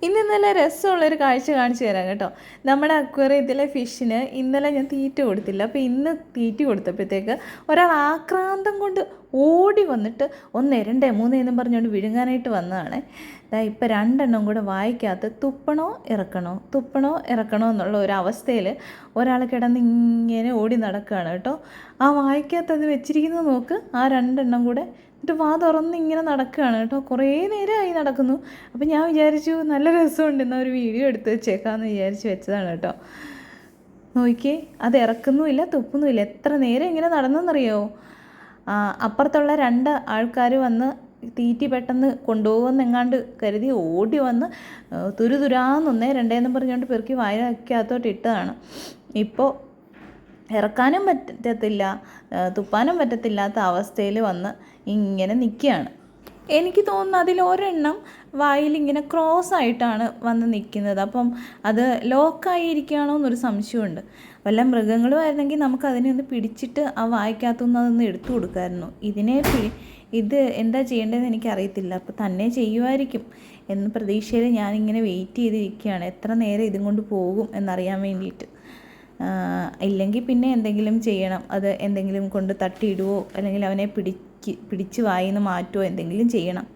ഇന്ന് നല്ല രസമുള്ളൊരു കാഴ്ച കാണിച്ചു തരാം കേട്ടോ. നമ്മുടെ അക്വേറിയത്തിലെ ഫിഷിന് ഇന്നലെ ഞാൻ തീറ്റ കൊടുത്തില്ല. അപ്പോൾ ഇന്ന് തീറ്റ കൊടുത്തപ്പോഴത്തേക്ക് ഒരാൾ ആക്രാന്തം കൊണ്ട് ഓടി വന്നിട്ട് 1 2 3 എന്നും പറഞ്ഞുകൊണ്ട് വിഴുങ്ങാനായിട്ട് വന്നതാണ്. ഇപ്പോൾ 2 എണ്ണം കൂടെ വായിക്കകത്ത് തുപ്പണോ ഇറക്കണോ എന്നുള്ള ഒരു അവസ്ഥയിൽ ഒരാൾ കിടന്ന് ഇങ്ങനെ ഓടി നടക്കുകയാണ് കേട്ടോ. ആ വായിക്കകത്ത് അത് വെച്ചിരിക്കുന്നത് നോക്ക്, ആ 2 എണ്ണം കൂടെ എന്നിട്ട് വാ തുറന്ന് ഇങ്ങനെ നടക്കുകയാണ് കേട്ടോ. കുറേ നേരമായി നടക്കുന്നു. അപ്പം ഞാൻ വിചാരിച്ചു നല്ല രസമുണ്ട്, എന്നാൽ ഒരു വീഡിയോ എടുത്ത് വെച്ചേക്കാമെന്ന് വിചാരിച്ച് വെച്ചതാണ് കേട്ടോ. നോക്കിയേ, അത് ഇറക്കുന്നുമില്ല തുപ്പുന്നുമില്ല. എത്ര നേരം ഇങ്ങനെ നടന്നെന്നറിയോ? അപ്പുറത്തുള്ള 2 ആൾക്കാർ വന്ന് തീറ്റി പെട്ടെന്ന് കൊണ്ടുപോകുമെന്നെങ്ങാണ്ട് കരുതി ഓടി വന്ന് തുരുതുരാന്ന് 1 2 എന്ന് പറഞ്ഞുകൊണ്ട് പെറുക്കി വായക്കകത്തോട്ട് ഇട്ടതാണ്. ഇപ്പോൾ ഇറക്കാനും പറ്റത്തില്ല, തുപ്പാനും പറ്റത്തില്ലാത്ത അവസ്ഥയിൽ വന്ന് ഇങ്ങനെ നിൽക്കുകയാണ്. എനിക്ക് തോന്നുന്നു അതിലൊരെണ്ണം വായിലിങ്ങനെ ക്രോസ് ആയിട്ടാണ് വന്ന് നിൽക്കുന്നത്. അപ്പം അത് ലോക്കായിരിക്കുകയാണോ എന്നൊരു സംശയമുണ്ട്. വല്ല മൃഗങ്ങളുമായിരുന്നെങ്കിൽ നമുക്ക് അതിനെ ഒന്ന് പിടിച്ചിട്ട് ആ വായിക്കകത്തുനിന്ന് അതൊന്ന് എടുത്തു കൊടുക്കാമായിരുന്നു. ഇത് എന്താ ചെയ്യേണ്ടതെന്ന് എനിക്കറിയത്തില്ല. അപ്പോൾ തന്നെ ചെയ്യുമായിരിക്കും എന്ന പ്രതീക്ഷയിൽ ഞാനിങ്ങനെ വെയിറ്റ് ചെയ്തിരിക്കുകയാണ്, എത്ര നേരം ഇതും കൊണ്ട് പോകും എന്നറിയാൻ വേണ്ടിയിട്ട്. ഇല്ലെങ്കിൽ പിന്നെ എന്തെങ്കിലും ചെയ്യണം. അത് എന്തെങ്കിലും കൊണ്ട് തട്ടിയിടുവോ അല്ലെങ്കിൽ അവനെ പിടിച്ച് വായിന്ന് മാറ്റുമോ എന്തെങ്കിലും ചെയ്യണം.